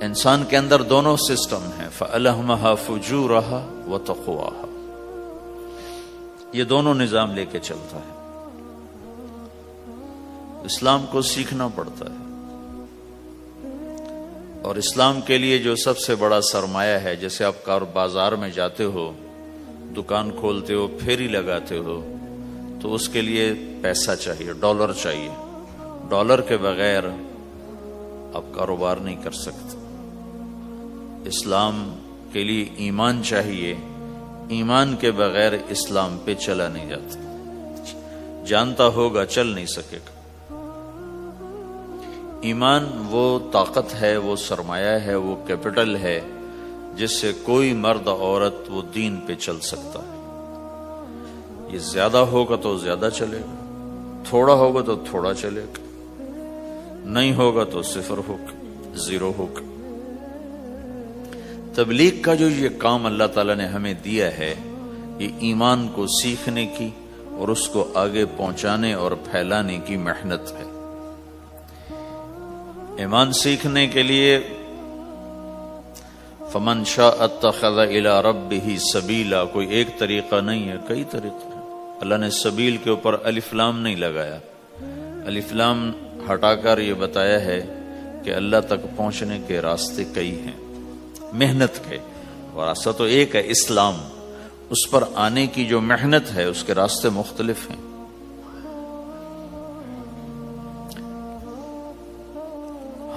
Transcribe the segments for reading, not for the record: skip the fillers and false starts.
انسان کے اندر دونوں سسٹم ہیں، فَأَلْهَمَهَا فُجُورَهَا وَتَقْوَاهَا، یہ دونوں نظام لے کے چلتا ہے۔ اسلام کو سیکھنا پڑتا ہے، اور اسلام کے لیے جو سب سے بڑا سرمایہ ہے، جیسے آپ بازار میں جاتے ہو، دکان کھولتے ہو، پھیری لگاتے ہو، تو اس کے لیے پیسہ چاہیے، ڈالر چاہیے۔ ڈالر کے بغیر آپ کاروبار نہیں کر سکتے۔ اسلام کے لیے ایمان چاہیے، ایمان کے بغیر اسلام پہ چلا نہیں جاتا، جانتا ہوگا چل نہیں سکے گا۔ ایمان وہ طاقت ہے، وہ سرمایہ ہے، وہ کیپٹل ہے جس سے کوئی مرد عورت وہ دین پہ چل سکتا ہے۔ یہ زیادہ ہوگا تو زیادہ چلے گا، تھوڑا ہوگا تو تھوڑا چلے گا، نہیں ہوگا تو صفر ہوگا، زیرو ہوگا۔ تبلیغ کا جو یہ کام اللہ تعالیٰ نے ہمیں دیا ہے، یہ ایمان کو سیکھنے کی اور اس کو آگے پہنچانے اور پھیلانے کی محنت ہے۔ ایمان سیکھنے کے لیے فَمَنْ شَاءَ اتَّخَذَ إِلَىٰ رَبِّهِ سَبِيلًا، کوئی ایک طریقہ نہیں ہے، کئی طریقے ہیں۔ اللہ نے سبیل کے اوپر الف لام نہیں لگایا، الف لام ہٹا کر یہ بتایا ہے کہ اللہ تک پہنچنے کے راستے کئی ہیں، محنت کے راستہ تو ایک ہے اسلام، اس پر آنے کی جو محنت ہے اس کے راستے مختلف ہیں۔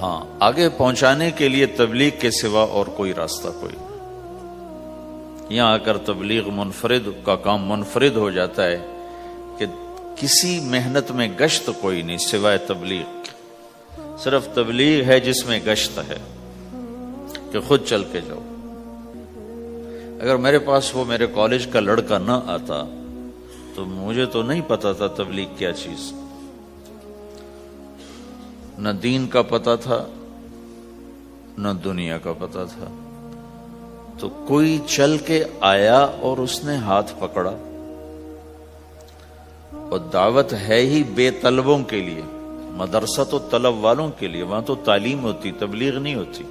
ہاں، آگے پہنچانے کے لیے تبلیغ کے سوا اور کوئی راستہ کوئی نہیں۔ یہاں آ کر تبلیغ منفرد کا کام منفرد ہو جاتا ہے کہ کسی محنت میں گشت کوئی نہیں سوائے تبلیغ، صرف تبلیغ ہے جس میں گشت ہے کہ خود چل کے جاؤ۔ اگر میرے پاس وہ میرے کالج کا لڑکا نہ آتا تو مجھے تو نہیں پتا تھا تبلیغ کیا چیز، نہ دین کا پتا تھا نہ دنیا کا پتا تھا۔ تو کوئی چل کے آیا اور اس نے ہاتھ پکڑا، اور دعوت ہے ہی بے طلبوں کے لیے، مدرسہ تو طلب والوں کے لیے، وہاں تو تعلیم ہوتی، تبلیغ نہیں ہوتی۔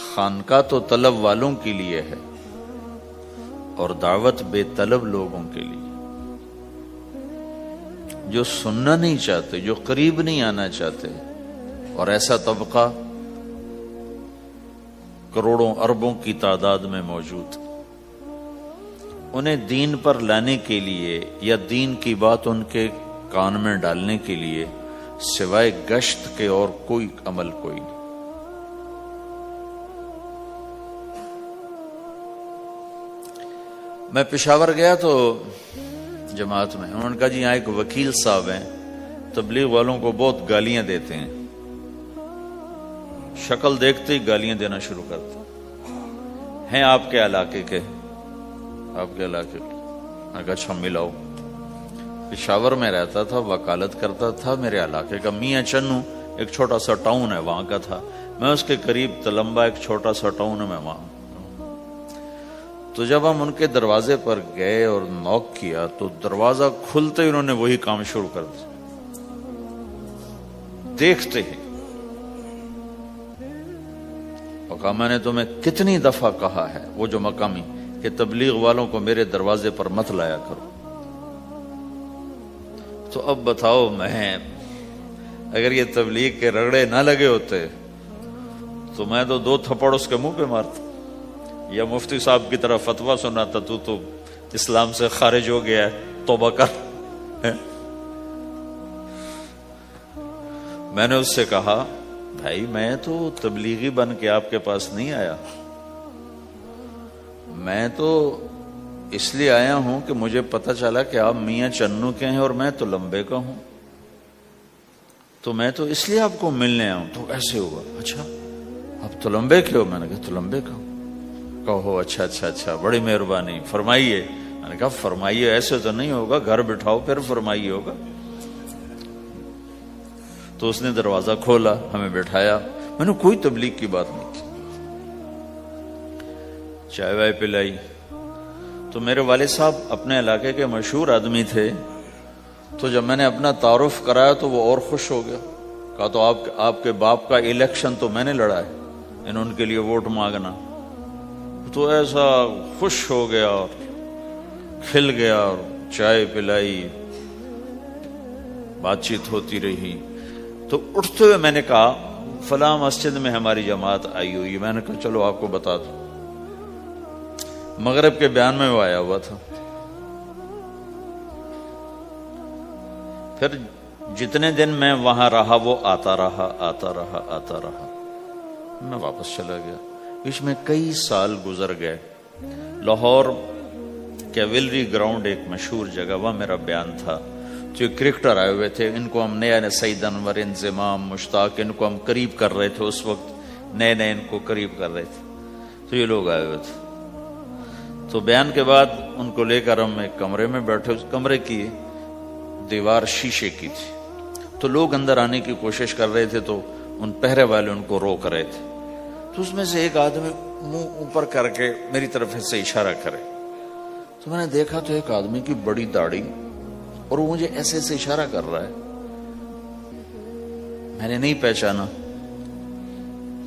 خانقاہ تو طلب والوں کے لیے ہے، اور دعوت بے طلب لوگوں کے لیے، جو سننا نہیں چاہتے، جو قریب نہیں آنا چاہتے۔ اور ایسا طبقہ کروڑوں اربوں کی تعداد میں موجود، انہیں دین پر لانے کے لیے یا دین کی بات ان کے کان میں ڈالنے کے لیے سوائے گشت کے اور کوئی عمل کوئی نہیں۔ میں پشاور گیا تو جماعت میں انہوں نے کہا جی یہاں ایک وکیل صاحب ہیں، تبلیغ والوں کو بہت گالیاں دیتے ہیں، شکل دیکھتے ہی گالیاں دینا شروع کرتے ہیں آپ کے علاقے کے، آپ کے علاقے کے۔ میں کہا اچھا ملاؤ۔ پشاور میں رہتا تھا، وکالت کرتا تھا، میرے علاقے کا میاں چنو ایک چھوٹا سا ٹاؤن ہے وہاں کا تھا، میں اس کے قریب تلمبا ایک چھوٹا سا ٹاؤن ہے میں وہاں۔ تو جب ہم ان کے دروازے پر گئے اور نوک کیا تو دروازہ کھلتے ہی انہوں نے وہی کام شروع کر دیا، دیکھتے ہی۔ اور کہا میں نے تمہیں کتنی دفعہ کہا ہے، وہ جو مقامی، کہ تبلیغ والوں کو میرے دروازے پر مت لایا کرو۔ تو اب بتاؤ، میں اگر یہ تبلیغ کے رگڑے نہ لگے ہوتے تو میں تو 2 تھپڑ اس کے منہ پہ مارتا، یا مفتی صاحب کی طرف فتویٰ سناتا تو اسلام سے خارج ہو گیا ہے، توبہ کر۔ میں نے اس سے کہا بھائی میں تو تبلیغی بن کے آپ کے پاس نہیں آیا، میں تو اس لیے آیا ہوں کہ مجھے پتہ چلا کہ آپ میاں چنو کے ہیں اور میں تو لمبے کا ہوں، تو میں تو اس لیے آپ کو ملنے آیا ہوں۔ تو ایسے ہوا، اچھا آپ تو لمبے کے ہو؟ میں نے کہا تو لمبے کا ہوں۔ کہو اچھا اچھا اچھا، بڑی مہربانی، فرمائیے۔ میں نے کہا فرمائیے ایسے تو نہیں ہوگا، گھر بٹھاؤ پھر فرمائیے ہوگا۔ تو اس نے دروازہ کھولا، ہمیں بٹھایا، میں نے کوئی تبلیغ کی بات نہیں کی، چائے وائے پلائی۔ تو میرے والد صاحب اپنے علاقے کے مشہور آدمی تھے، تو جب میں نے اپنا تعارف کرایا تو وہ اور خوش ہو گیا، کہا تو آپ کے باپ کا الیکشن تو میں نے لڑا ہے، ان کے لیے ووٹ مانگنا۔ تو ایسا خوش ہو گیا اور کھل گیا اور چائے پلائی، بات چیت ہوتی رہی۔ تو اٹھتے ہوئے میں نے کہا فلاں مسجد میں ہماری جماعت آئی ہوئی ہے۔ میں نے کہا چلو آپ کو بتا دوں، مغرب کے بیان میں وہ آیا ہوا تھا۔ پھر جتنے دن میں وہاں رہا وہ آتا رہا، میں واپس چلا گیا۔ اس میں کئی سال گزر گئے۔ لاہور کیولری گراؤنڈ ایک مشہور جگہ، وہاں میرا بیان تھا۔ جو کرکٹر آئے ہوئے تھے، ان کو ہم نئے سعید انور، انضمام، مشتاق، ان کو ہم قریب کر رہے تھے، اس وقت نئے ان کو قریب کر رہے تھے۔ تو یہ لوگ آئے ہوئے تھے۔ تو بیان کے بعد ان کو لے کر ہم ایک کمرے میں بیٹھے۔ اس کمرے کی دیوار شیشے کی تھی، تو لوگ اندر آنے کی کوشش کر رہے تھے، تو ان پہرے والے ان کو روک رہے تھے۔ تو اس میں سے ایک آدمی منہ اوپر کر کے میری طرف سے اشارہ کرے، تو میں نے دیکھا تو ایک آدمی کی بڑی داڑھی، اور وہ مجھے ایسے اشارہ کر رہا ہے۔ میں نے نہیں پہچانا۔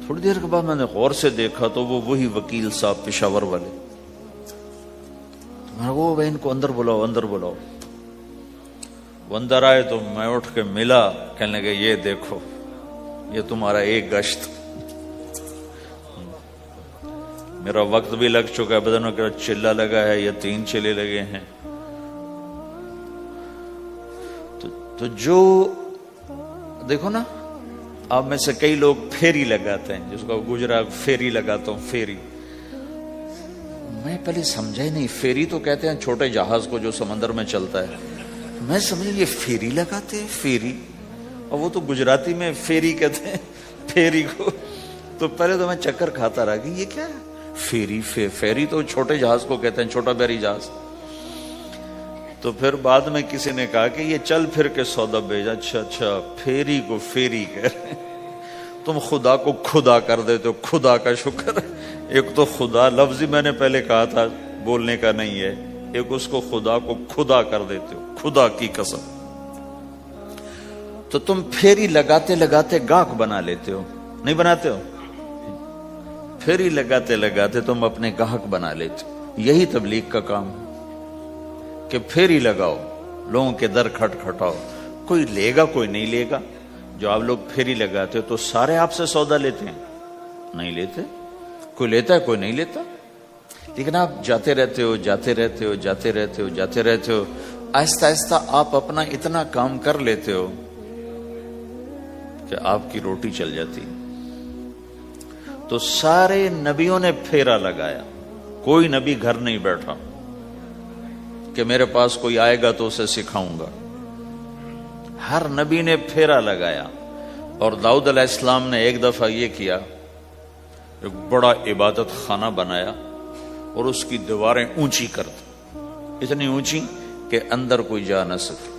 تھوڑی دیر کے بعد میں نے غور سے دیکھا تو وہ وہی وکیل صاحب پشاور والے۔ میں نے کہا بھائی ان کو اندر بلاؤ، اندر بلاؤ۔ وہ اندر آئے تو میں اٹھ کے ملا، کہنے لگے یہ دیکھو، یہ تمہارا ایک گشت، میرا وقت بھی لگ چکا ہے، بدنوں کا چلہ لگا ہے یا 3 چلے لگے ہیں۔ تو جو دیکھو نا، آپ میں سے کئی لوگ پھیری لگاتے ہیں، جس کو گجرا پھیری لگاتا ہوں، پھیری۔ میں پہلے سمجھا ہی نہیں، پھیری تو کہتے ہیں چھوٹے جہاز کو جو سمندر میں چلتا ہے۔ میں سمجھا یہ پھیری لگاتے ہیں، پھیری، اور وہ تو گجراتی میں پھیری کہتے ہیں پھیری کو۔ تو پہلے تو میں چکر کھاتا رہا کہ یہ کیا ہے پھیری، پھیری تو چھوٹے جہاز کو کہتے ہیں، چھوٹا بحری جہاز۔ تو پھر بعد میں کسی نے کہا کہ یہ چل پھر کے سودا بھیجا۔ اچھا، پھیری کو پھیری کہہ رہے ہیں، تم خدا کو خدا کر دیتے ہو، خدا کا شکر۔ ایک تو خدا لفظ ہی میں نے پہلے کہا تھا، بولنے کا نہیں ہے، ایک اس کو خدا کو خدا کر دیتے ہو، خدا کی قسم۔ تو تم پھیری لگاتے لگاتے گاہک بنا لیتے ہو، نہیں بناتے ہو؟ پھیری لگاتے لگاتے تم اپنے گاہک بنا لیتے ہو۔ یہی تبلیغ کا کام ہے کہ پھیری لگاؤ، لوگوں کے در کھٹکھٹاؤ، کوئی لے گا کوئی نہیں لے گا۔ جو آپ لوگ پھیری لگاتے ہو تو سارے آپ سے سودا لیتے ہیں؟ نہیں لیتے، کوئی لیتا ہے کوئی نہیں لیتا۔ لیکن آپ جاتے رہتے ہو، آہستہ آہستہ آپ اپنا اتنا کام کر لیتے ہو کہ آپ کی روٹی چل جاتی۔ تو سارے نبیوں نے پھیرا لگایا، کوئی نبی گھر نہیں بیٹھا کہ میرے پاس کوئی آئے گا تو اسے سکھاؤں گا۔ ہر نبی نے پھیرا لگایا۔ اور داؤد علیہ السلام نے ایک دفعہ یہ کیا، ایک بڑا عبادت خانہ بنایا اور اس کی دیواریں اونچی کر دی، اتنی اونچی کہ اندر کوئی جا نہ سکے۔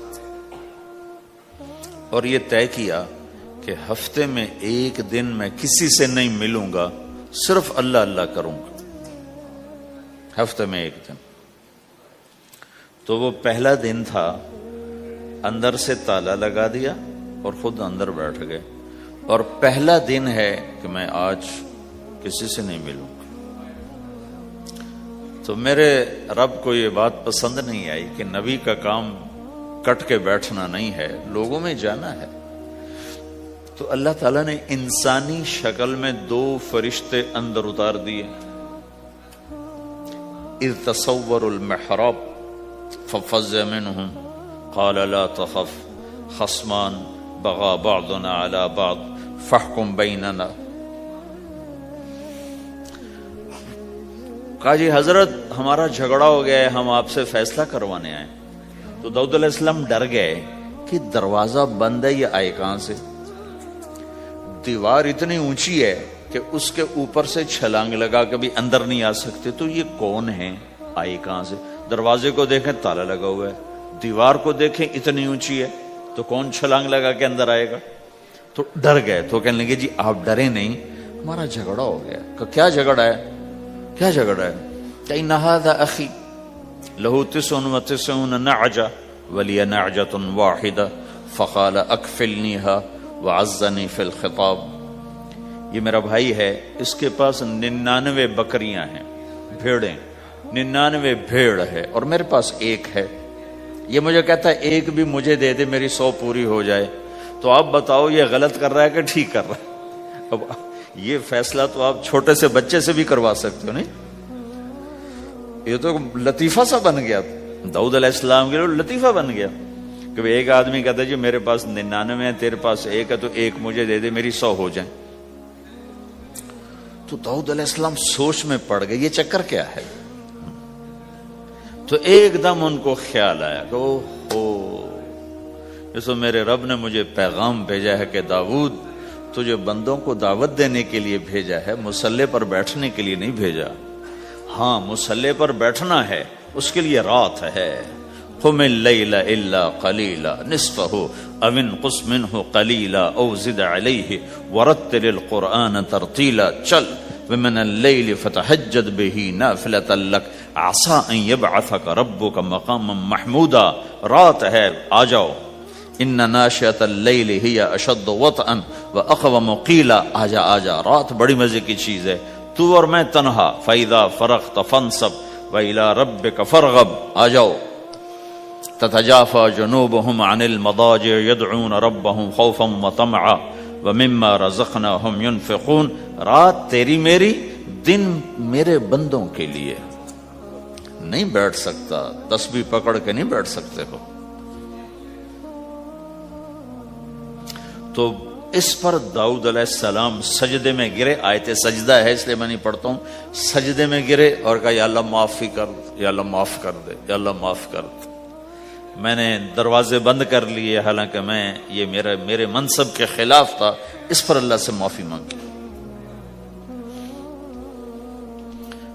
اور یہ طے کیا کہ ہفتے میں ایک دن میں کسی سے نہیں ملوں گا، صرف اللہ اللہ کروں گا، ہفتے میں ایک دن۔ تو وہ پہلا دن تھا، اندر سے تالا لگا دیا اور خود اندر بیٹھ گئے، اور پہلا دن ہے کہ میں آج کسی سے نہیں ملوں گا۔ تو میرے رب کو یہ بات پسند نہیں آئی کہ نبی کا کام کٹ کے بیٹھنا نہیں ہے، لوگوں میں جانا ہے۔ تو اللہ تعالیٰ نے انسانی شکل میں 2 فرشتے اندر اتار دیے۔ اذ تصوروا المحراب ففزع منهم قال لا تخف خصمان بغى بعضنا على بعض فاحكم بيننا۔ کہا جی حضرت ہمارا جھگڑا ہو گیا ہے، ہم آپ سے فیصلہ کروانے آئے۔ تو داؤد علیہ السلام ڈر گئے کہ دروازہ بند ہے، یہ آئے کہاں سے؟ دیوار اتنی اونچی ہے کہ اس کے اوپر سے چھلانگ لگا کے بھی اندر نہیں آ سکتے، تو یہ کون ہے، آئے کہاں سے؟ دروازے کو دیکھیں تالا لگا ہوا ہے، دیوار کو دیکھیں اتنی اونچی ہے، تو کون چھلانگ لگا کے اندر آئے گا؟ تو ڈر گئے۔ تو کہنے لگے جی آپ ڈرے نہیں، ہمارا جھگڑا ہو گیا۔ کہ کیا جھگڑا ہے؟ کیا جھگڑا ہے؟ کہ هذا اخی له 99 نعجة ولی نعجة واحدة فقال اکفلنیها وعزنی فی الخطاب. یہ میرا بھائی ہے، اس کے پاس 99 بکریاں ہیں، بھیڑیں، 99 بھیڑ ہے، اور میرے پاس ایک ہے. یہ مجھے کہتا ہے ایک بھی مجھے دے دے، میری 100 پوری ہو جائے. تو آپ بتاؤ یہ غلط کر رہا ہے کہ ٹھیک کر رہا ہے؟ اب یہ فیصلہ تو آپ چھوٹے سے بچے سے بھی کروا سکتے ہو، نہیں؟ یہ تو لطیفہ سا بن گیا، داؤد علیہ السلام کے لیے لطیفہ بن گیا کہ ایک آدمی کہتا ہے جی میرے پاس 99 ہے، تیرے پاس ایک ہے، تو ایک مجھے دے دے، میری 100 ہو جائیں. تو داؤد علیہ السلام سوچ میں پڑ گئے یہ چکر کیا ہے. تو ایک دم ان کو خیال آیا کہ جیسے میرے رب نے مجھے پیغام بھیجا ہے کہ داؤد تجھے بندوں کو دعوت دینے کے لیے بھیجا ہے، مصلی پر بیٹھنے کے لیے نہیں بھیجا. ہاں مصلی پر بیٹھنا ہے، اس کے لیے رات ہے. قم اللیل الا قلیلا نصفہ او انقص منہ قلیلا او زد علیہ ورتل القرآن ترتیلا. چل ومن اللیل فتہجد بہ نافلۃ لک عسى ان یبعثک ربک مقاما محمودا. رات ہے، آ جاؤ. ان ناشئۃ اللیل ہی اشد وطئا واقوم قیلا. آجا آجا، رات بڑی مزے کی چیز ہے، تو اور میں تنہا. فاذا فرغت فانصب والى ربک فارغب. آ جاؤ. تتجافى جنوبهم عن المضاجع يدعون ربهم خوفا وطمعا ومما رزقناهم ينفقون. رات تیری میری، دن میرے بندوں کے لیے. نہیں بیٹھ سکتا، تسبیح پکڑ کے نہیں بیٹھ سکتے ہو. تو اس پر داؤد علیہ السلام سجدے میں گرے. آیت سجدہ ہے اس لیے میں نہیں پڑھتا ہوں. سجدے میں گرے اور کہا یا اللہ معافی کر، یا اللہ معاف کر دے، یا اللہ معاف کر دے. میں نے دروازے بند کر لیے، حالانکہ یہ میرے منصب کے خلاف تھا. اس پر اللہ سے معافی مانگی.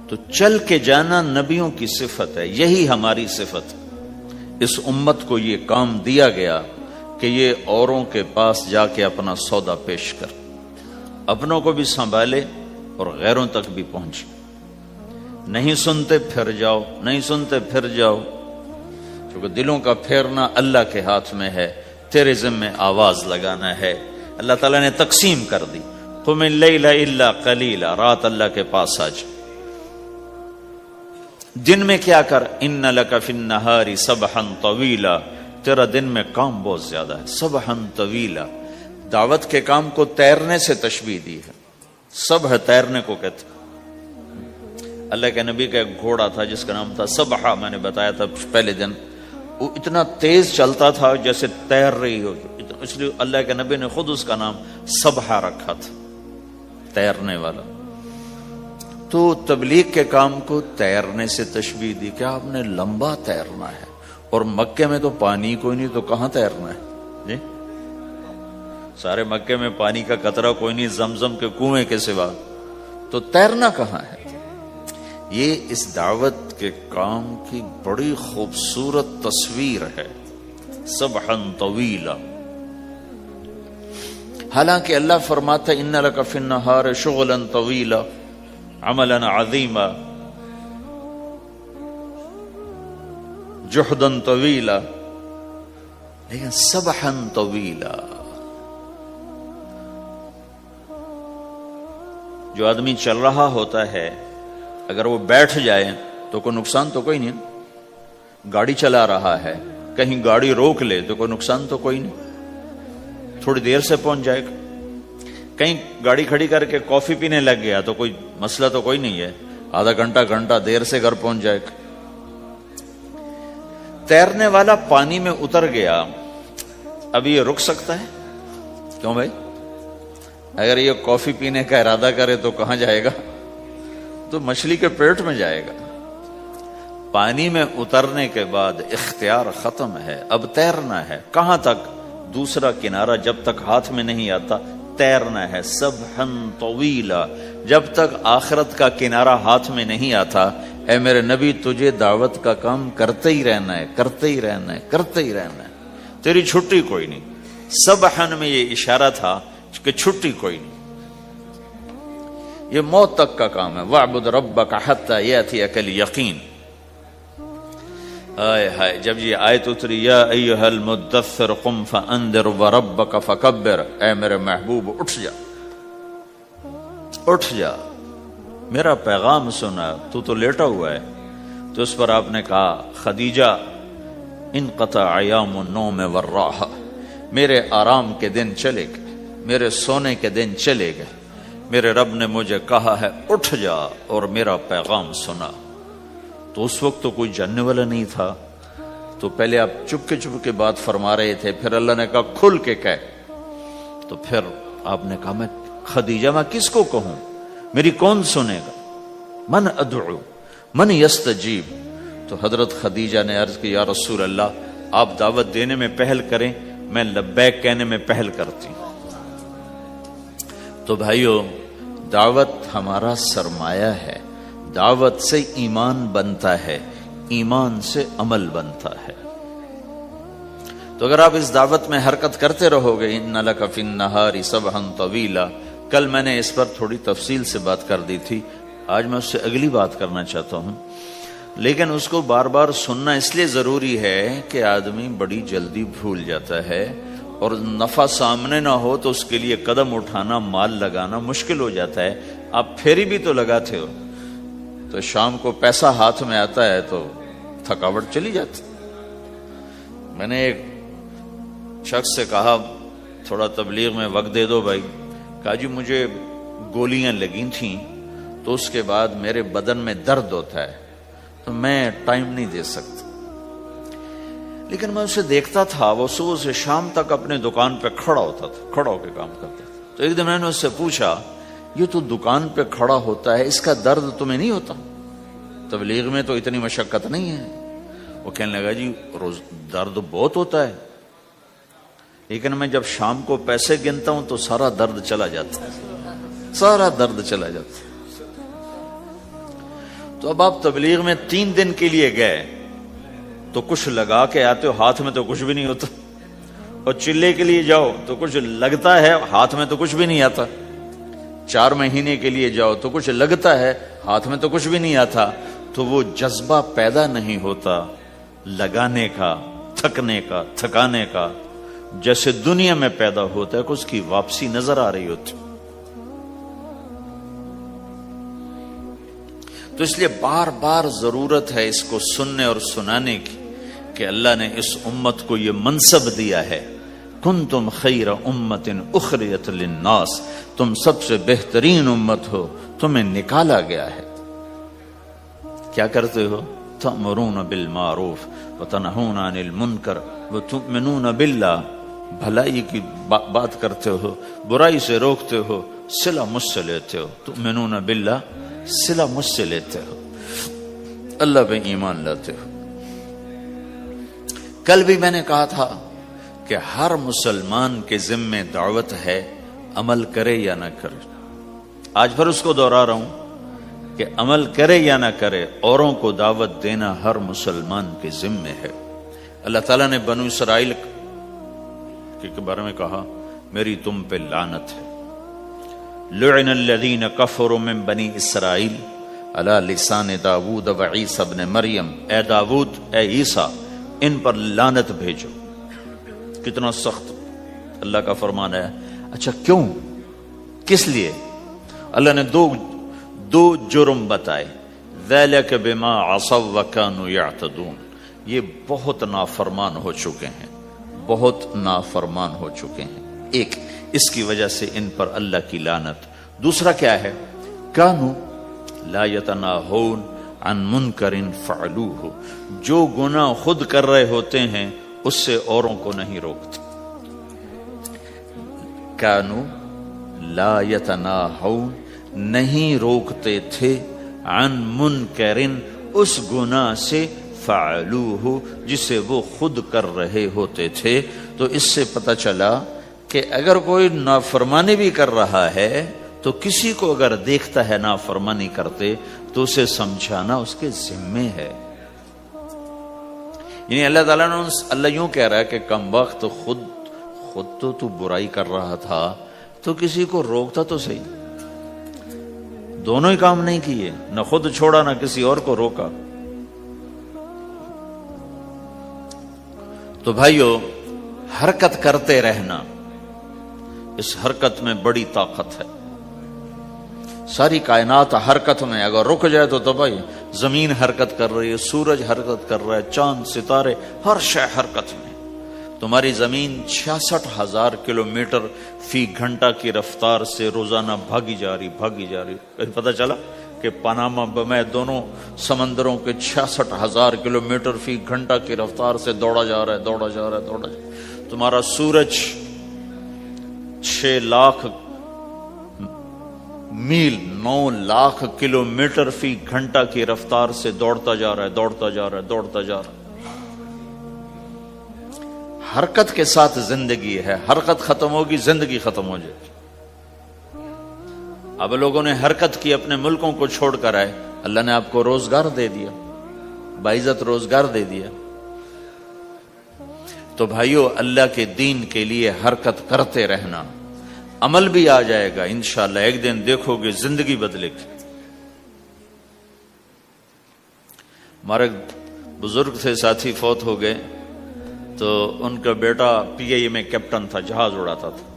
تو چل کے جانا نبیوں کی صفت ہے، یہی ہماری صفت. اس امت کو یہ کام دیا گیا کہ یہ اوروں کے پاس جا کے اپنا سودا پیش کر، اپنوں کو بھی سنبھالے اور غیروں تک بھی پہنچے. نہیں سنتے پھر جاؤ، نہیں سنتے پھر جاؤ. کیونکہ دلوں کا پھیرنا اللہ کے ہاتھ میں ہے، تیرے ذمہ آواز لگانا ہے. اللہ تعالیٰ نے تقسیم کر دی. قم اللیل الا قلیلا، رات اللہ کے پاس آ جا. دن میں کیا کر؟ ان لک فی النہار سبحا طویلا، تیرا دن میں کام بہت زیادہ ہے. سبحا طویلا، دعوت کے کام کو تیرنے سے تشبیہ دی ہے. سبح تیرنے کو کہتے. اللہ کے نبی کا ایک گھوڑا تھا جس کا نام تھا سبحہ، میں نے بتایا تھا پہلے دن. وہ اتنا تیز چلتا تھا جیسے تیر رہی ہو، اس لیے اللہ کے نبی نے خود اس کا نام سبحہ رکھا تھا، تیرنے والا. تو تبلیغ کے کام کو تیرنے سے تشبیہ دی کہ آپ نے لمبا تیرنا ہے. اور مکے میں تو پانی کوئی نہیں، تو کہاں تیرنا ہے جی؟ سارے مکے میں پانی کا قطرہ کوئی نہیں، زمزم کے کنویں کے سوا، تو تیرنا کہاں ہے؟ یہ اس دعوت کے کام کی بڑی خوبصورت تصویر ہے. سبحا طویلا. حالانکہ اللہ فرماتا ہے ان لک فی النہار شغلا طویلا عملا عظیما جہدا طویلا، لیکن سبحا طویلا. جو آدمی چل رہا ہوتا ہے اگر وہ بیٹھ جائے تو کوئی نقصان تو کوئی نہیں. گاڑی چلا رہا ہے، کہیں گاڑی روک لے تو کوئی نقصان تو کوئی نہیں، تھوڑی دیر سے پہنچ جائے گا. کہیں گاڑی کھڑی کر کے کافی پینے لگ گیا تو کوئی مسئلہ تو کوئی نہیں ہے، آدھا گھنٹہ دیر سے گھر پہنچ جائے گا. تیرنے والا پانی میں اتر گیا، اب یہ رک سکتا ہے؟ کیوں بھائی؟ اگر یہ کافی پینے کا ارادہ کرے تو کہاں جائے گا؟ تو مچھلی کے پیٹ میں جائے گا. پانی میں اترنے کے بعد اختیار ختم ہے، اب تیرنا ہے. کہاں تک؟ دوسرا کنارہ جب تک ہاتھ میں نہیں آتا تیرنا ہے. سبحا طویلا، جب تک آخرت کا کنارہ ہاتھ میں نہیں آتا اے میرے نبی تجھے دعوت کا کام کرتے ہی رہنا ہے، کرتے ہی رہنا ہے، کرتے ہی رہنا ہے، تیری چھٹی کوئی نہیں. سبحن میں یہ اشارہ تھا کہ چھٹی کوئی نہیں، یہ موت تک کا کام ہے. وَاعْبُدْ رَبَّكَ حَتَّى يَأْتِيَكَ الْيَقِينُ. آئے ہائے، جب یہ آیت اتری یا ایھا المدثر قم فانذر وربک فکبر، اے میرے محبوب اٹھ جا، اٹھ جا، میرا پیغام سنا، تو لیٹا ہوا ہے۔ تو اس پر آپ نے کہا خدیجہ انقطع ایام النوم والراحہ، میرے آرام کے دن چلے گئے، میرے سونے کے دن چلے گئے، میرے رب نے مجھے کہا ہے اٹھ جا اور میرا پیغام سنا۔ تو اس وقت تو کوئی جاننے والا نہیں تھا، تو پہلے آپ چپ کے بات فرما رہے تھے، پھر اللہ نے کہا کھل کے کہہ، تو پھر آپ نے کہا میں خدیجہ میں کس کو کہوں، میری کون سنے گا، من ادعو من یستجیب۔ تو حضرت خدیجہ نے عرض کی یا رسول اللہ آپ دعوت دینے میں پہل کریں، میں لبیک کہنے میں پہل کرتی ہوں۔ تو بھائیو، دعوت ہمارا سرمایہ ہے، دعوت سے ایمان بنتا ہے، ایمان سے عمل بنتا ہے۔ تو اگر آپ اس دعوت میں حرکت کرتے رہو گے، ان لک فی النہار سبحا طویلا، کل میں نے اس پر تھوڑی تفصیل سے بات کر دی تھی، آج میں اس سے اگلی بات کرنا چاہتا ہوں، لیکن اس کو بار بار سننا اس لیے ضروری ہے کہ آدمی بڑی جلدی بھول جاتا ہے، اور نفع سامنے نہ ہو تو اس کے لیے قدم اٹھانا، مال لگانا مشکل ہو جاتا ہے۔ آپ پھیری بھی تو لگاتے ہو، تو شام کو پیسہ ہاتھ میں آتا ہے تو تھکاوٹ چلی جاتی۔ میں نے ایک شخص سے کہا تھوڑا تبلیغ میں وقت دے دو بھائی، کہا جی مجھے گولیاں لگی تھیں تو اس کے بعد میرے بدن میں درد ہوتا ہے، تو میں ٹائم نہیں دے سکتا۔ لیکن میں اسے دیکھتا تھا، وہ صبح سے شام تک اپنے دکان پہ کھڑا ہوتا تھا، کھڑا ہو کے کام کرتا تھا۔ تو ایک دن میں نے اس سے پوچھا یہ تو دکان پہ کھڑا ہوتا ہے، اس کا درد تمہیں نہیں ہوتا؟ تبلیغ میں تو اتنی مشقت نہیں ہے۔ وہ کہنے لگا جی روز درد بہت ہوتا ہے، لیکن میں جب شام کو پیسے گنتا ہوں تو سارا درد چلا جاتا ہے، سارا درد چلا جاتا ہے۔ تو اب آپ تبلیغ میں 3 دن کے لیے گئے تو کچھ لگا کے آتے ہو، ہاتھ میں تو کچھ بھی نہیں ہوتا، اور چلے کے لیے جاؤ تو کچھ لگتا ہے، ہاتھ میں تو کچھ بھی نہیں آتا۔ 4 مہینے کے لیے جاؤ تو کچھ لگتا ہے، ہاتھ میں تو کچھ بھی نہیں آتا۔ تو وہ جذبہ پیدا نہیں ہوتا لگانے کا، تھکنے کا، تھکانے کا، جیسے دنیا میں پیدا ہوتا ہے کہ اس کی واپسی نظر آ رہی ہوتی۔ تو اس لیے بار بار ضرورت ہے اس کو سننے اور سنانے کی کہ اللہ نے اس امت کو یہ منصب دیا ہے، کنتم خیر امت اخرجت للناس، تم سب سے بہترین امت ہو، تمہیں نکالا گیا ہے۔ کیا کرتے ہو؟ تأمرون بالمعروف وتنہون عن المنکر وتؤمنون باللہ، بھلائی کی بات کرتے ہو، برائی سے روکتے ہو، صلہ مجھ سے لیتے ہو، تؤمنون باللہ، صلہ مجھ سے لیتے ہو، اللہ پہ ایمان لاتے ہو۔ کل بھی میں نے کہا تھا کہ ہر مسلمان کے ذمے دعوت ہے، عمل کرے یا نہ کرے۔ آج پھر اس کو دوہرا رہا ہوں کہ عمل کرے یا نہ کرے، اوروں کو دعوت دینا ہر مسلمان کے ذمے ہے۔ اللہ تعالیٰ نے بنو اسرائیل کے بارے میں کہا میری تم پہ لعنت ہے، لعن الذین کفروا من بنی اسرائیل علی لسان داود و عیسی ابن مریم، اے داود، اے عیسیٰ، ان پر لعنت بھیجو۔ کتنا سخت اللہ کا فرمان ہے۔ اچھا کیوں، کس لیے؟ اللہ نے دو جرم بتائے، ذالک بما عصوا وکانوا یعتدون، یہ بہت نافرمان ہو چکے ہیں، بہت نافرمان ہو چکے ہیں۔ ایک اس کی وجہ سے ان پر اللہ کی لعنت۔ دوسرا کیا ہے؟ کانوا لا یتناہون عن منکر فعلوہ، جو گناہ خود کر رہے ہوتے ہیں اس سے اوروں کو نہیں روکتے۔ کانوا لا یتناہون، نہیں روکتے تھے، عن منکرن، اس گناہ سے، فعلوہ، جسے وہ خود کر رہے ہوتے تھے۔ تو اس سے پتہ چلا کہ اگر کوئی نافرمانی بھی کر رہا ہے تو کسی کو اگر دیکھتا ہے نافرمانی کرتے تو اسے سمجھانا اس کے ذمے ہے۔ یعنی اللہ تعالیٰ نے اللہ یوں کہہ رہا ہے کہ کم وقت خود تو برائی کر رہا تھا تو کسی کو روکتا تو صحیح، دونوں ہی کام نہیں کیے، نہ خود چھوڑا نہ کسی اور کو روکا۔ تو بھائیو حرکت کرتے رہنا، اس حرکت میں بڑی طاقت ہے. ساری کائنات حرکت میں، اگر رک جائے تو بھائی زمین حرکت کر رہی ہے، سورج حرکت کر رہا ہے، چاند ستارے ہر شے حرکت میں. تمہاری زمین 66,000 کلومیٹر فی گھنٹہ کی رفتار سے روزانہ بھاگی جا رہی. کہیں پتہ چلا کہ پاناما میں دونوں سمندروں کے 66,000 کلومیٹر فی گھنٹہ کی رفتار سے دوڑا جا رہا ہے. تمہارا سورج 6 لاکھ میل 9 لاکھ کلومیٹر فی گھنٹہ کی رفتار سے دوڑتا جا رہا ہے. حرکت کے ساتھ زندگی ہے، حرکت ختم ہوگی زندگی ختم ہو جائے گی. اب لوگوں نے حرکت کی، اپنے ملکوں کو چھوڑ کر آئے، اللہ نے آپ کو روزگار دے دیا، باعزت روزگار دے دیا. تو بھائیو اللہ کے دین کے لیے حرکت کرتے رہنا، عمل بھی آ جائے گا انشاءاللہ. ایک دن دیکھو گے زندگی بدلے گی. ہمارے بزرگ تھے، ساتھی فوت ہو گئے، تو ان کا بیٹا PIA میں کیپٹن تھا، جہاز اڑاتا تھا.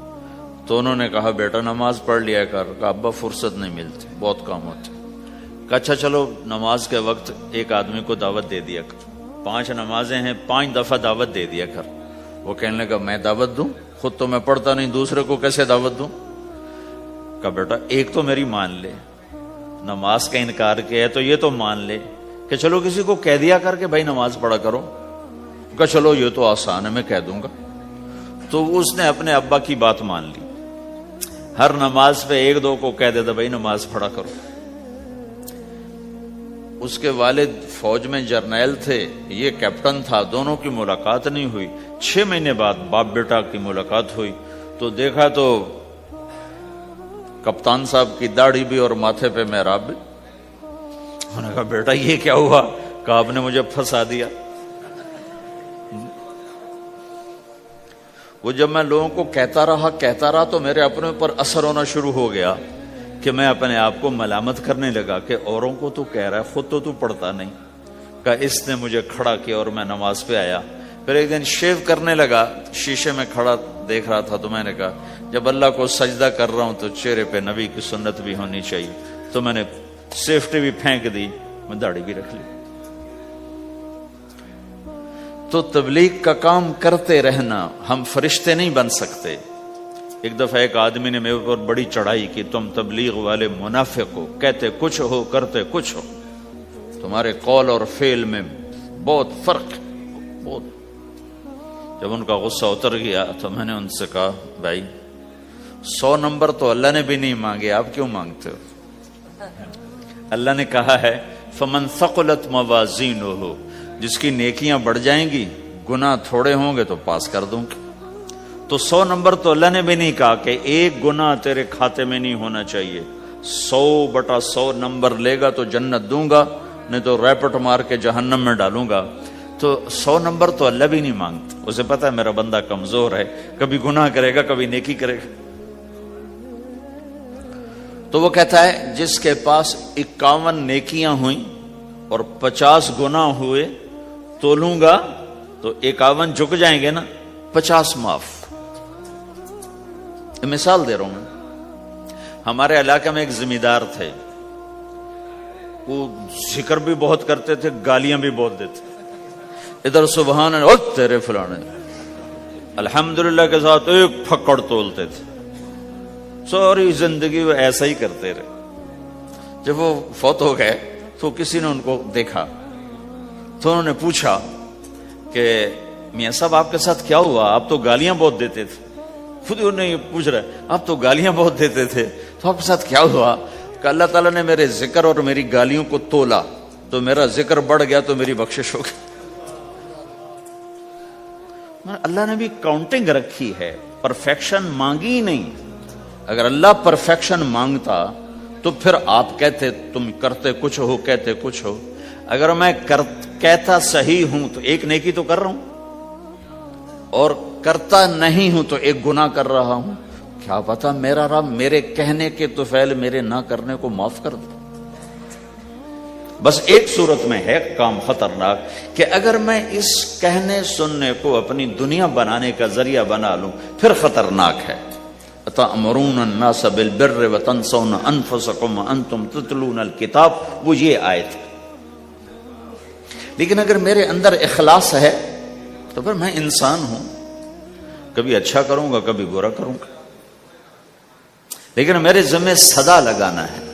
تو انہوں نے کہا بیٹا نماز پڑھ لیا کر. کہا ابا فرصت نہیں ملتی، بہت کام ہوتے. کہا اچھا چلو نماز کے وقت ایک آدمی کو دعوت دے دیا کر، 5 نمازیں ہیں، 5 دفعہ دعوت دے دیا کر. وہ کہنے لگا میں دعوت دوں؟ خود تو میں پڑھتا نہیں، دوسرے کو کیسے دعوت دوں؟ کہا بیٹا ایک تو میری مان لے، نماز کا انکار کیا ہے تو یہ تو مان لے کہ چلو کسی کو کہہ دیا کر کہ بھائی نماز پڑھا کرو. کہا چلو یہ تو آسان ہے، میں کہہ دوں گا. تو اس نے اپنے ابا کی بات مان لی، ہر نماز پہ 1-2 کو کہہ دیتا بھائی نماز پڑھا کرو. اس کے والد فوج میں جرنیل تھے، یہ کیپٹن تھا، دونوں کی ملاقات نہیں ہوئی. 6 مہینے بعد باپ بیٹا کی ملاقات ہوئی تو دیکھا تو کپتان صاحب کی داڑھی بھی اور ماتھے پہ محراب بھی. انہوں نے کہا بیٹا یہ کیا ہوا؟ کہا آپ نے مجھے پھنسا دیا. وہ جب میں لوگوں کو کہتا رہا تو میرے اپنے اوپر اثر ہونا شروع ہو گیا کہ میں اپنے آپ کو ملامت کرنے لگا کہ اوروں کو تو کہہ رہا ہے، خود تو پڑھتا نہیں. کہا اس نے مجھے کھڑا کیا اور میں نماز پہ آیا. پھر ایک دن شیو کرنے لگا، شیشے میں کھڑا دیکھ رہا تھا تو میں نے کہا جب اللہ کو سجدہ کر رہا ہوں تو چہرے پہ نبی کی سنت بھی ہونی چاہیے. تو میں نے سیفٹی بھی پھینک دی، میں داڑھی بھی رکھ لی. تو تبلیغ کا کام کرتے رہنا، ہم فرشتے نہیں بن سکتے. ایک دفعہ ایک آدمی نے میرے اوپر بڑی چڑھائی کی، تم تبلیغ والے منافق ہو، کہتے کچھ ہو کرتے کچھ ہو، تمہارے قول اور فعل میں بہت فرق ہے، بہت. جب ان کا غصہ اتر گیا تو میں نے ان سے کہا بھائی 100 نمبر تو اللہ نے بھی نہیں مانگے، آپ کیوں مانگتے ہو؟ اللہ نے کہا ہے فمن ثقلت موازینہ، جس کی نیکیاں بڑھ جائیں گی گناہ تھوڑے ہوں گے تو پاس کر دوں گی. تو 100 نمبر تو اللہ نے بھی نہیں کہا کہ ایک گناہ تیرے کھاتے میں نہیں ہونا چاہیے. 100/100 نمبر لے گا تو جنت دوں گا، نہیں تو ریپٹ مار کے جہنم میں ڈالوں گا. تو 100 نمبر تو اللہ بھی نہیں مانگتا. اسے پتا ہے میرا بندہ کمزور ہے، کبھی گناہ کرے گا کبھی نیکی کرے گا. تو وہ کہتا ہے جس کے پاس 51 نیکیاں ہوئیں اور 50 گناہ ہوئے تو لوں گا تو 51 جھک جائیں گے نا، 50 معاف. مثال دے رہا ہوں میں. ہمارے علاقے میں ایک ذمہ دار تھے، وہ ذکر بھی بہت کرتے تھے، گالیاں بھی بہت دیتے. ادھر سبحان اللہ تیرے فلانے الحمدللہ کے ساتھ ایک پھکڑ تولتے تھے. ساری زندگی وہ ایسا ہی کرتے رہے. جب وہ فوت ہو گئے تو کسی نے ان کو دیکھا تو انہوں نے پوچھا کہ میاں صاحب آپ کے ساتھ کیا ہوا؟ آپ تو گالیاں بہت دیتے تھے. خود انہوں نے پوچھ رہے آپ تو گالیاں بہت دیتے تھے تو آپ کے ساتھ کیا ہوا؟ کہ اللہ تعالیٰ نے میرے ذکر اور میری گالیوں کو تولا تو میرا ذکر بڑھ گیا تو میری بخشش ہو گئی. اللہ نے بھی کاؤنٹنگ رکھی ہے، پرفیکشن مانگی ہی نہیں. اگر اللہ پرفیکشن مانگتا تو پھر آپ کہتے تم کرتے کچھ ہو کہتے کچھ ہو. اگر میں کہتا صحیح ہوں تو ایک نیکی تو کر رہا ہوں اور کرتا نہیں ہوں تو ایک گناہ کر رہا ہوں. کیا پتا میرا رب میرے کہنے کے طفیل میرے نہ کرنے کو معاف کر دے. بس ایک صورت میں ہے کام خطرناک کہ اگر میں اس کہنے سننے کو اپنی دنیا بنانے کا ذریعہ بنا لوں پھر خطرناک ہے. تأمرون الناس بالبر وتنسون انفسکم وانتم تتلون الکتاب، وہ یہ آیت ہے. لیکن اگر میرے اندر اخلاص ہے تو پھر میں انسان ہوں، کبھی اچھا کروں گا کبھی برا کروں گا، لیکن میرے ذمہ صدا لگانا ہے.